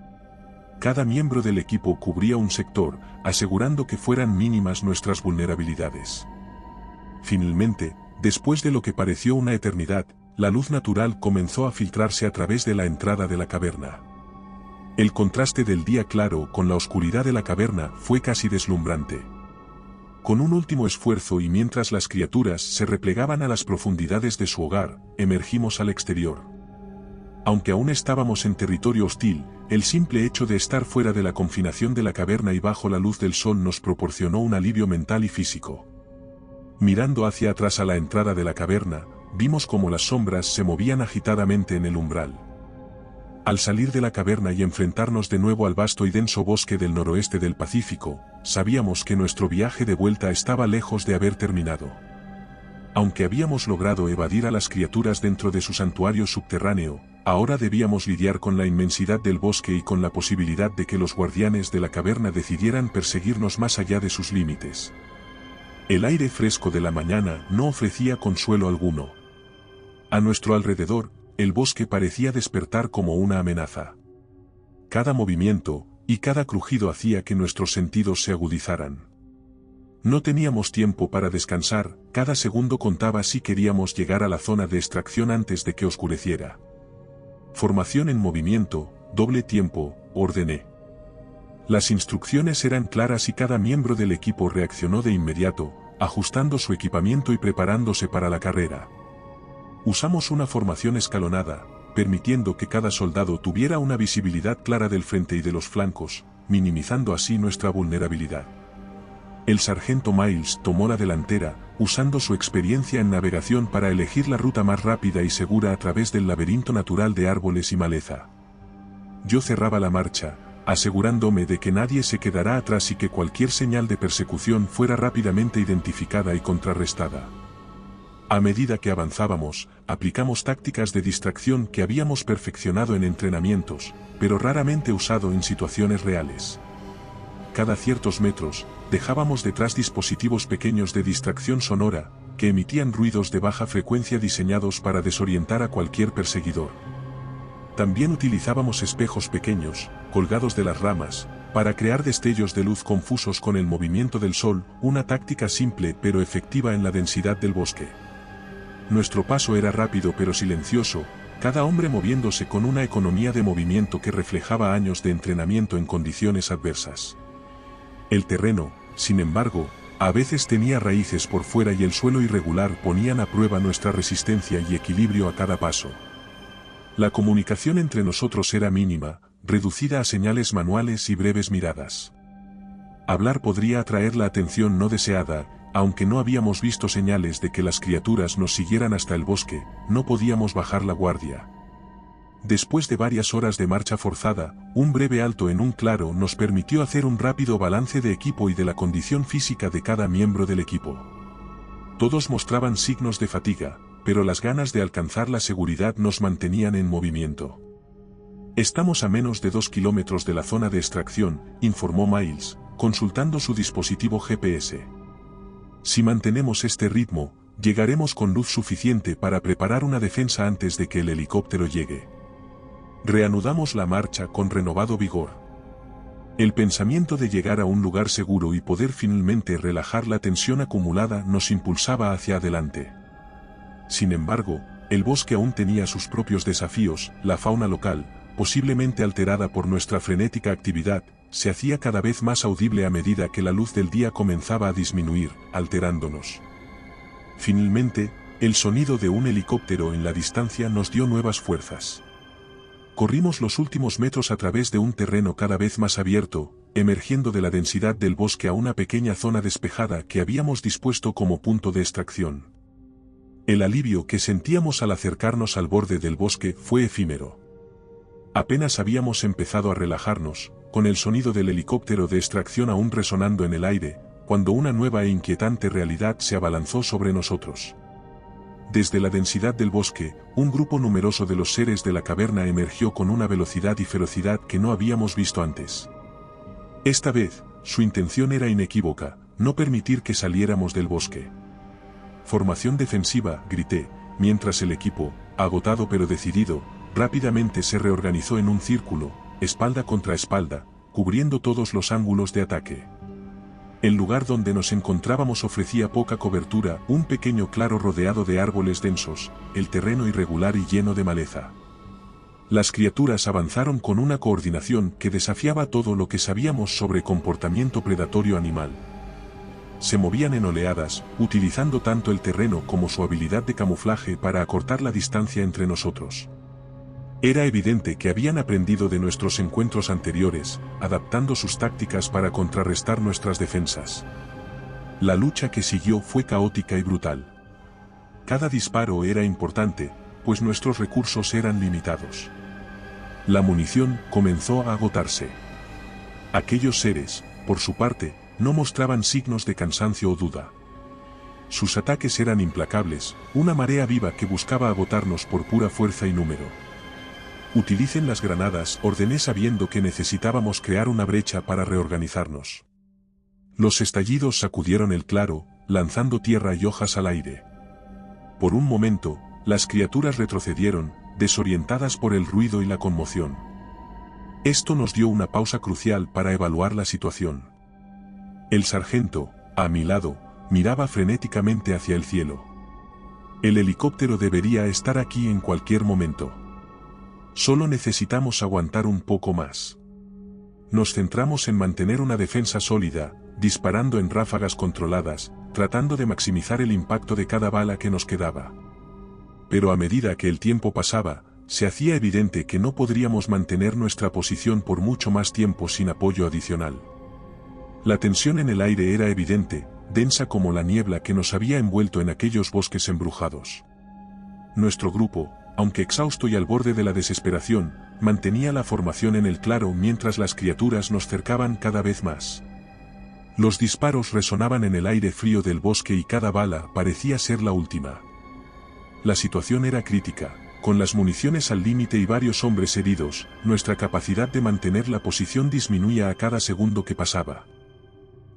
S1: Cada miembro del equipo cubría un sector, asegurando que fueran mínimas nuestras vulnerabilidades. Finalmente, después de lo que pareció una eternidad, la luz natural comenzó a filtrarse a través de la entrada de la caverna. El contraste del día claro con la oscuridad de la caverna fue casi deslumbrante. Con un último esfuerzo y mientras las criaturas se replegaban a las profundidades de su hogar, emergimos al exterior. Aunque aún estábamos en territorio hostil, el simple hecho de estar fuera de la confinación de la caverna y bajo la luz del sol nos proporcionó un alivio mental y físico. Mirando hacia atrás a la entrada de la caverna, vimos cómo las sombras se movían agitadamente en el umbral. Al salir de la caverna y enfrentarnos de nuevo al vasto y denso bosque del noroeste del Pacífico, sabíamos que nuestro viaje de vuelta estaba lejos de haber terminado. Aunque habíamos logrado evadir a las criaturas dentro de su santuario subterráneo, ahora debíamos lidiar con la inmensidad del bosque y con la posibilidad de que los guardianes de la caverna decidieran perseguirnos más allá de sus límites. El aire fresco de la mañana no ofrecía consuelo alguno. A nuestro alrededor, el bosque parecía despertar como una amenaza. Cada movimiento y cada crujido hacía que nuestros sentidos se agudizaran. No teníamos tiempo para descansar, cada segundo contaba si queríamos llegar a la zona de extracción antes de que oscureciera. Formación en movimiento, doble tiempo, ordené. Las instrucciones eran claras y cada miembro del equipo reaccionó de inmediato, ajustando su equipamiento y preparándose para la carrera. Usamos una formación escalonada, permitiendo que cada soldado tuviera una visibilidad clara del frente y de los flancos, minimizando así nuestra vulnerabilidad. El sargento Miles tomó la delantera, usando su experiencia en navegación para elegir la ruta más rápida y segura a través del laberinto natural de árboles y maleza. Yo cerraba la marcha, asegurándome de que nadie se quedara atrás y que cualquier señal de persecución fuera rápidamente identificada y contrarrestada. A medida que avanzábamos, aplicamos tácticas de distracción que habíamos perfeccionado en entrenamientos, pero raramente usado en situaciones reales. Cada ciertos metros, dejábamos detrás dispositivos pequeños de distracción sonora, que emitían ruidos de baja frecuencia diseñados para desorientar a cualquier perseguidor. También utilizábamos espejos pequeños, colgados de las ramas, para crear destellos de luz confusos con el movimiento del sol, una táctica simple pero efectiva en la densidad del bosque. Nuestro paso era rápido pero silencioso, cada hombre moviéndose con una economía de movimiento que reflejaba años de entrenamiento en condiciones adversas. El terreno, sin embargo, a veces tenía raíces por fuera y el suelo irregular ponían a prueba nuestra resistencia y equilibrio a cada paso. La comunicación entre nosotros era mínima, reducida a señales manuales y breves miradas. Hablar podría atraer la atención no deseada, aunque no habíamos visto señales de que las criaturas nos siguieran hasta el bosque, no podíamos bajar la guardia. Después de varias horas de marcha forzada, un breve alto en un claro nos permitió hacer un rápido balance de equipo y de la condición física de cada miembro del equipo. Todos mostraban signos de fatiga, pero las ganas de alcanzar la seguridad nos mantenían en movimiento. Estamos a menos de 2 kilómetros de la zona de extracción, informó Miles, consultando su dispositivo GPS. Si mantenemos este ritmo, llegaremos con luz suficiente para preparar una defensa antes de que el helicóptero llegue. Reanudamos la marcha con renovado vigor. El pensamiento de llegar a un lugar seguro y poder finalmente relajar la tensión acumulada nos impulsaba hacia adelante. Sin embargo, el bosque aún tenía sus propios desafíos, la fauna local, posiblemente alterada por nuestra frenética actividad, se hacía cada vez más audible a medida que la luz del día comenzaba a disminuir, alterándonos. Finalmente, el sonido de un helicóptero en la distancia nos dio nuevas fuerzas. Corrimos los últimos metros a través de un terreno cada vez más abierto, emergiendo de la densidad del bosque a una pequeña zona despejada que habíamos dispuesto como punto de extracción. El alivio que sentíamos al acercarnos al borde del bosque fue efímero. Apenas habíamos empezado a relajarnos, con el sonido del helicóptero de extracción aún resonando en el aire, cuando una nueva e inquietante realidad se abalanzó sobre nosotros. Desde la densidad del bosque, un grupo numeroso de los seres de la caverna emergió con una velocidad y ferocidad que no habíamos visto antes. Esta vez, su intención era inequívoca, no permitir que saliéramos del bosque. Formación defensiva, grité, mientras el equipo, agotado pero decidido, rápidamente se reorganizó en un círculo, espalda contra espalda, cubriendo todos los ángulos de ataque. El lugar donde nos encontrábamos ofrecía poca cobertura, un pequeño claro rodeado de árboles densos, el terreno irregular y lleno de maleza. Las criaturas avanzaron con una coordinación que desafiaba todo lo que sabíamos sobre comportamiento predatorio animal. Se movían en oleadas, utilizando tanto el terreno como su habilidad de camuflaje para acortar la distancia entre nosotros. Era evidente que habían aprendido de nuestros encuentros anteriores, adaptando sus tácticas para contrarrestar nuestras defensas. La lucha que siguió fue caótica y brutal. Cada disparo era importante, pues nuestros recursos eran limitados. La munición comenzó a agotarse. Aquellos seres, por su parte, no mostraban signos de cansancio o duda. Sus ataques eran implacables, una marea viva que buscaba agotarnos por pura fuerza y número. Utilicen las granadas, ordené sabiendo que necesitábamos crear una brecha para reorganizarnos. Los estallidos sacudieron el claro, lanzando tierra y hojas al aire. Por un momento, las criaturas retrocedieron, desorientadas por el ruido y la conmoción. Esto nos dio una pausa crucial para evaluar la situación. El sargento, a mi lado, miraba frenéticamente hacia el cielo. El helicóptero debería estar aquí en cualquier momento. Solo necesitamos aguantar un poco más. Nos centramos en mantener una defensa sólida, disparando en ráfagas controladas, tratando de maximizar el impacto de cada bala que nos quedaba. Pero a medida que el tiempo pasaba, se hacía evidente que no podríamos mantener nuestra posición por mucho más tiempo sin apoyo adicional. La tensión en el aire era evidente, densa como la niebla que nos había envuelto en aquellos bosques embrujados. Nuestro grupo, aunque exhausto y al borde de la desesperación, mantenía la formación en el claro mientras las criaturas nos cercaban cada vez más. Los disparos resonaban en el aire frío del bosque y cada bala parecía ser la última. La situación era crítica, con las municiones al límite y varios hombres heridos, nuestra capacidad de mantener la posición disminuía a cada segundo que pasaba.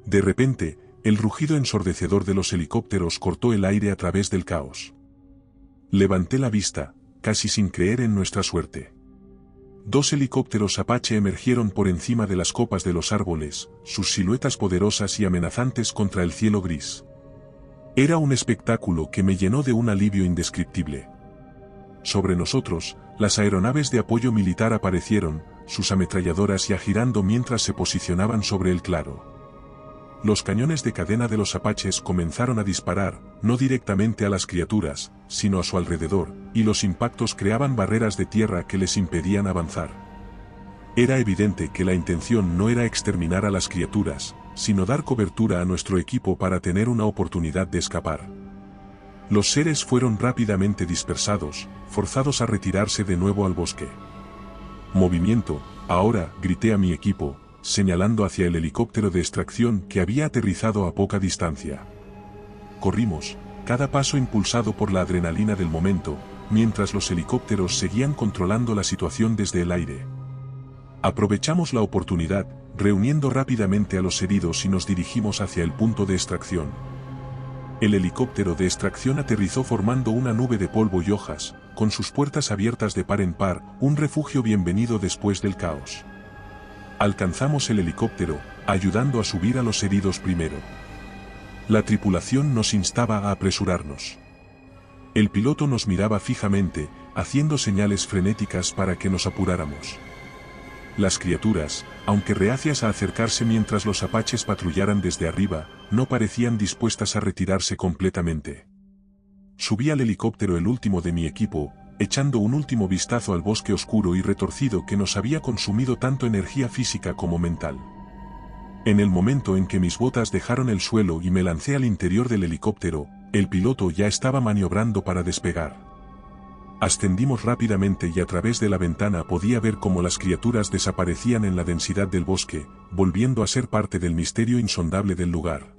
S1: De repente, el rugido ensordecedor de los helicópteros cortó el aire a través del caos. Levanté la vista, casi sin creer en nuestra suerte. 2 helicópteros Apache emergieron por encima de las copas de los árboles, sus siluetas poderosas y amenazantes contra el cielo gris. Era un espectáculo que me llenó de un alivio indescriptible. Sobre nosotros, las aeronaves de apoyo militar aparecieron, sus ametralladoras ya girando mientras se posicionaban sobre el claro. Los cañones de cadena de los Apaches comenzaron a disparar, no directamente a las criaturas, sino a su alrededor, y los impactos creaban barreras de tierra que les impedían avanzar. Era evidente que la intención no era exterminar a las criaturas, sino dar cobertura a nuestro equipo para tener una oportunidad de escapar. Los seres fueron rápidamente dispersados, forzados a retirarse de nuevo al bosque. Movimiento, ahora, grité a mi equipo, señalando hacia el helicóptero de extracción que había aterrizado a poca distancia. Corrimos, cada paso impulsado por la adrenalina del momento, mientras los helicópteros seguían controlando la situación desde el aire. Aprovechamos la oportunidad, reuniendo rápidamente a los heridos y nos dirigimos hacia el punto de extracción. El helicóptero de extracción aterrizó formando una nube de polvo y hojas, con sus puertas abiertas de par en par, un refugio bienvenido después del caos. Alcanzamos el helicóptero, ayudando a subir a los heridos primero. La tripulación nos instaba a apresurarnos. El piloto nos miraba fijamente, haciendo señales frenéticas para que nos apuráramos. Las criaturas, aunque reacias a acercarse mientras los apaches patrullaran desde arriba, no parecían dispuestas a retirarse completamente. Subí al helicóptero el último de mi equipo, echando un último vistazo al bosque oscuro y retorcido que nos había consumido tanto energía física como mental. En el momento en que mis botas dejaron el suelo y me lancé al interior del helicóptero, el piloto ya estaba maniobrando para despegar. Ascendimos rápidamente y a través de la ventana podía ver cómo las criaturas desaparecían en la densidad del bosque, volviendo a ser parte del misterio insondable del lugar.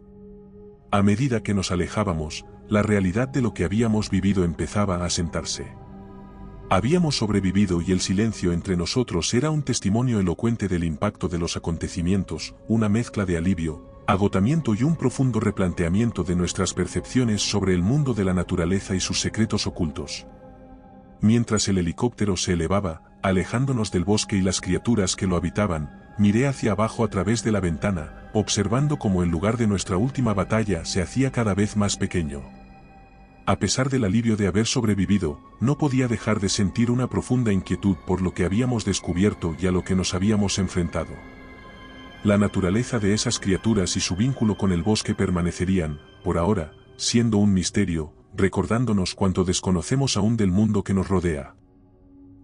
S1: A medida que nos alejábamos, la realidad de lo que habíamos vivido empezaba a asentarse. Habíamos sobrevivido y el silencio entre nosotros era un testimonio elocuente del impacto de los acontecimientos, una mezcla de alivio, agotamiento y un profundo replanteamiento de nuestras percepciones sobre el mundo de la naturaleza y sus secretos ocultos. Mientras el helicóptero se elevaba, alejándonos del bosque y las criaturas que lo habitaban, miré hacia abajo a través de la ventana, observando cómo el lugar de nuestra última batalla se hacía cada vez más pequeño. A pesar del alivio de haber sobrevivido, no podía dejar de sentir una profunda inquietud por lo que habíamos descubierto y a lo que nos habíamos enfrentado. La naturaleza de esas criaturas y su vínculo con el bosque permanecerían, por ahora, siendo un misterio, recordándonos cuánto desconocemos aún del mundo que nos rodea.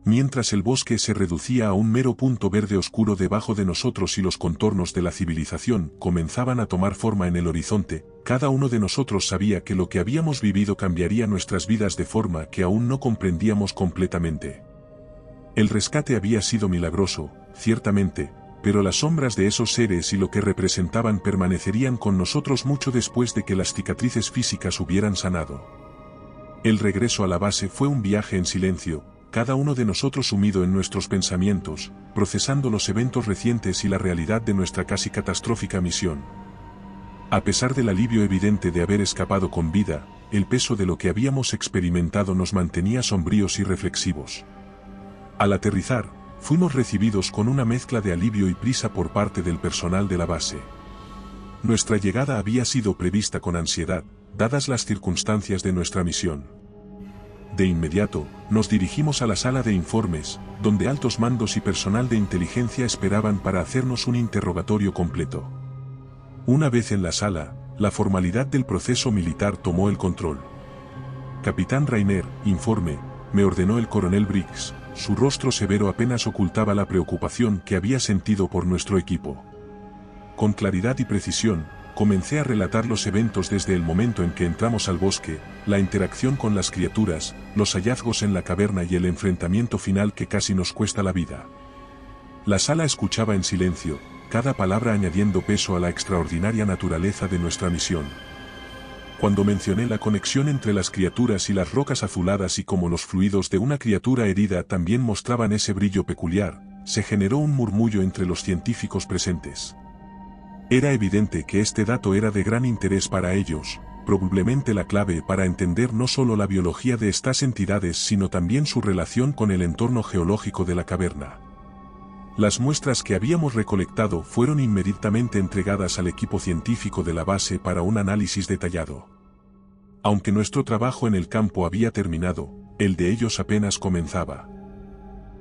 S1: Mientras el bosque se reducía a un mero punto verde oscuro debajo de nosotros y los contornos de la civilización comenzaban a tomar forma en el horizonte, cada uno de nosotros sabía que lo que habíamos vivido cambiaría nuestras vidas de forma que aún no comprendíamos completamente. El rescate había sido milagroso, ciertamente, pero las sombras de esos seres y lo que representaban permanecerían con nosotros mucho después de que las cicatrices físicas hubieran sanado. El regreso a la base fue un viaje en silencio, cada uno de nosotros sumido en nuestros pensamientos, procesando los eventos recientes y la realidad de nuestra casi catastrófica misión. A pesar del alivio evidente de haber escapado con vida, el peso de lo que habíamos experimentado nos mantenía sombríos y reflexivos. Al aterrizar, fuimos recibidos con una mezcla de alivio y prisa por parte del personal de la base. Nuestra llegada había sido prevista con ansiedad, dadas las circunstancias de nuestra misión. De inmediato, nos dirigimos a la sala de informes, donde altos mandos y personal de inteligencia esperaban para hacernos un interrogatorio completo. Una vez en la sala, la formalidad del proceso militar tomó el control. Capitán Rainer, informe, me ordenó el coronel Briggs. Su rostro severo apenas ocultaba la preocupación que había sentido por nuestro equipo. Con claridad y precisión, comencé a relatar los eventos desde el momento en que entramos al bosque, la interacción con las criaturas, los hallazgos en la caverna y el enfrentamiento final que casi nos cuesta la vida. La sala escuchaba en silencio, cada palabra añadiendo peso a la extraordinaria naturaleza de nuestra misión. Cuando mencioné la conexión entre las criaturas y las rocas azuladas y cómo los fluidos de una criatura herida también mostraban ese brillo peculiar, se generó un murmullo entre los científicos presentes. Era evidente que este dato era de gran interés para ellos, probablemente la clave para entender no solo la biología de estas entidades sino también su relación con el entorno geológico de la caverna. Las muestras que habíamos recolectado fueron inmediatamente entregadas al equipo científico de la base para un análisis detallado. Aunque nuestro trabajo en el campo había terminado, el de ellos apenas comenzaba.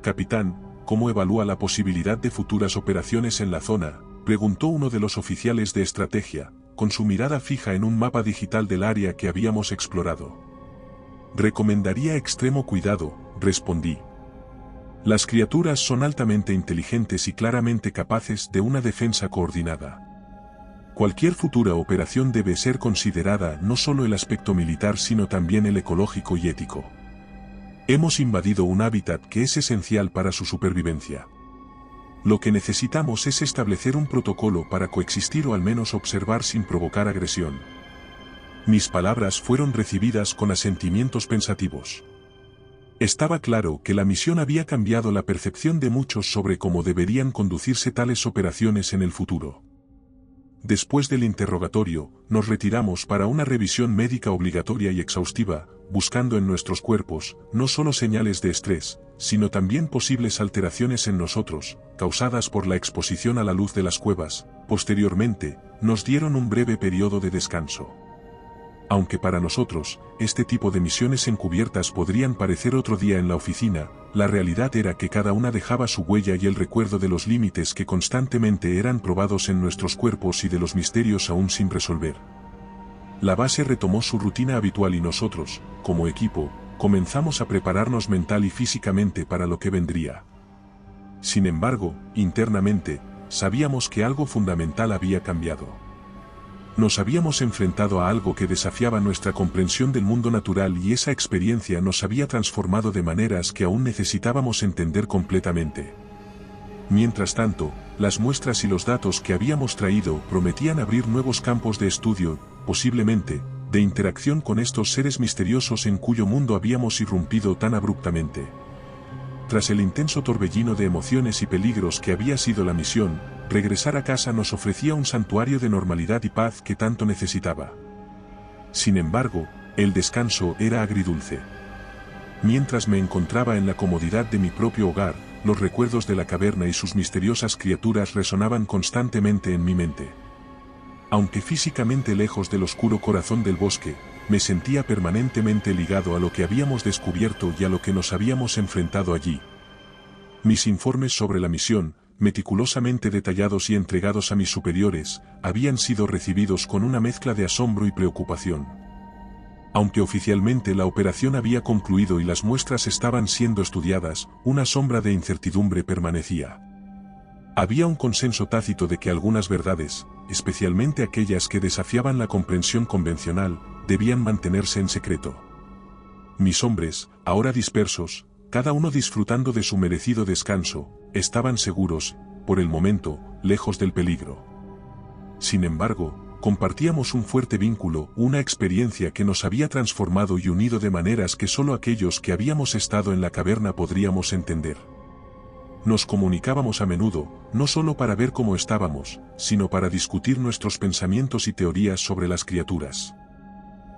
S1: Capitán, ¿cómo evalúa la posibilidad de futuras operaciones en la zona?, preguntó uno de los oficiales de estrategia, con su mirada fija en un mapa digital del área que habíamos explorado. Recomendaría extremo cuidado, respondí. Las criaturas son altamente inteligentes y claramente capaces de una defensa coordinada. Cualquier futura operación debe ser considerada no solo el aspecto militar sino también el ecológico y ético. Hemos invadido un hábitat que es esencial para su supervivencia. Lo que necesitamos es establecer un protocolo para coexistir o al menos observar sin provocar agresión. Mis palabras fueron recibidas con asentimientos pensativos. Estaba claro que la misión había cambiado la percepción de muchos sobre cómo deberían conducirse tales operaciones en el futuro. Después del interrogatorio, nos retiramos para una revisión médica obligatoria y exhaustiva, buscando en nuestros cuerpos, no solo señales de estrés, sino también posibles alteraciones en nosotros, causadas por la exposición a la luz de las cuevas. Posteriormente, nos dieron un breve periodo de descanso. Aunque para nosotros, este tipo de misiones encubiertas podrían parecer otro día en la oficina, la realidad era que cada una dejaba su huella y el recuerdo de los límites que constantemente eran probados en nuestros cuerpos y de los misterios aún sin resolver. La base retomó su rutina habitual y nosotros, como equipo, comenzamos a prepararnos mental y físicamente para lo que vendría. Sin embargo, internamente, sabíamos que algo fundamental había cambiado. Nos habíamos enfrentado a algo que desafiaba nuestra comprensión del mundo natural y esa experiencia nos había transformado de maneras que aún necesitábamos entender completamente. Mientras tanto, las muestras y los datos que habíamos traído prometían abrir nuevos campos de estudio, posiblemente, de interacción con estos seres misteriosos en cuyo mundo habíamos irrumpido tan abruptamente. Tras el intenso torbellino de emociones y peligros que había sido la misión, regresar a casa nos ofrecía un santuario de normalidad y paz que tanto necesitaba. Sin embargo, el descanso era agridulce. Mientras me encontraba en la comodidad de mi propio hogar, los recuerdos de la caverna y sus misteriosas criaturas resonaban constantemente en mi mente. Aunque físicamente lejos del oscuro corazón del bosque, me sentía permanentemente ligado a lo que habíamos descubierto y a lo que nos habíamos enfrentado allí. Mis informes sobre la misión, meticulosamente detallados y entregados a mis superiores, habían sido recibidos con una mezcla de asombro y preocupación. Aunque oficialmente la operación había concluido y las muestras estaban siendo estudiadas, una sombra de incertidumbre permanecía. Había un consenso tácito de que algunas verdades, especialmente aquellas que desafiaban la comprensión convencional, debían mantenerse en secreto. Mis hombres, ahora dispersos, cada uno disfrutando de su merecido descanso, estaban seguros, por el momento, lejos del peligro. Sin embargo, compartíamos un fuerte vínculo, una experiencia que nos había transformado y unido de maneras que solo aquellos que habíamos estado en la caverna podríamos entender. Nos comunicábamos a menudo, no solo para ver cómo estábamos, sino para discutir nuestros pensamientos y teorías sobre las criaturas.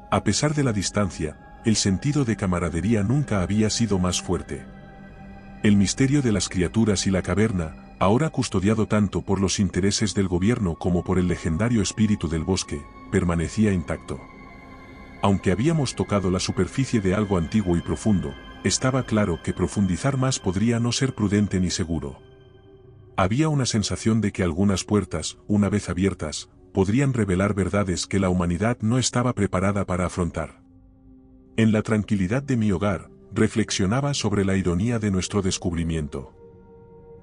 S1: A pesar de la distancia, el sentido de camaradería nunca había sido más fuerte. El misterio de las criaturas y la caverna, ahora custodiado tanto por los intereses del gobierno como por el legendario espíritu del bosque, permanecía intacto. Aunque habíamos tocado la superficie de algo antiguo y profundo, estaba claro que profundizar más podría no ser prudente ni seguro. Había una sensación de que algunas puertas, una vez abiertas, podrían revelar verdades que la humanidad no estaba preparada para afrontar. En la tranquilidad de mi hogar, reflexionaba sobre la ironía de nuestro descubrimiento.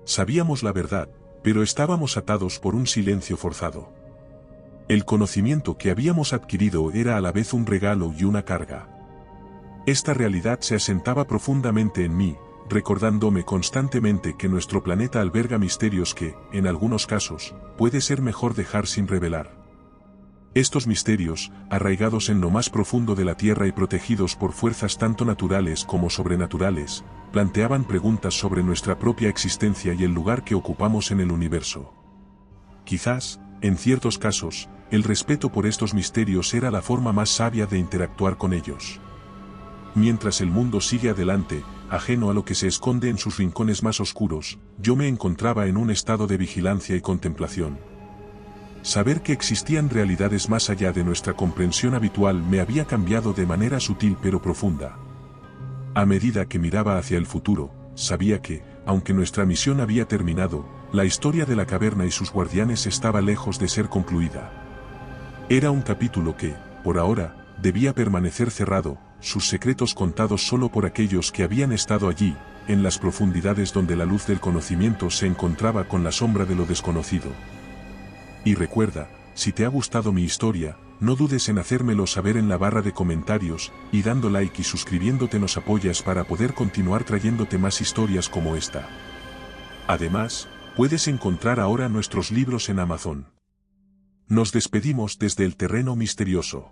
S1: Sabíamos la verdad, pero estábamos atados por un silencio forzado. El conocimiento que habíamos adquirido era a la vez un regalo y una carga. Esta realidad se asentaba profundamente en mí, recordándome constantemente que nuestro planeta alberga misterios que, en algunos casos, puede ser mejor dejar sin revelar. Estos misterios, arraigados en lo más profundo de la Tierra y protegidos por fuerzas tanto naturales como sobrenaturales, planteaban preguntas sobre nuestra propia existencia y el lugar que ocupamos en el universo. Quizás, en ciertos casos, el respeto por estos misterios era la forma más sabia de interactuar con ellos. Mientras el mundo sigue adelante, ajeno a lo que se esconde en sus rincones más oscuros, yo me encontraba en un estado de vigilancia y contemplación. Saber que existían realidades más allá de nuestra comprensión habitual me había cambiado de manera sutil pero profunda. A medida que miraba hacia el futuro, sabía que, aunque nuestra misión había terminado, la historia de la caverna y sus guardianes estaba lejos de ser concluida. Era un capítulo que, por ahora, debía permanecer cerrado, sus secretos contados solo por aquellos que habían estado allí, en las profundidades donde la luz del conocimiento se encontraba con la sombra de lo desconocido. Y recuerda, si te ha gustado mi historia, no dudes en hacérmelo saber en la barra de comentarios, y dando like y suscribiéndote nos apoyas para poder continuar trayéndote más historias como esta. Además, puedes encontrar ahora nuestros libros en Amazon. Nos despedimos desde el terreno misterioso.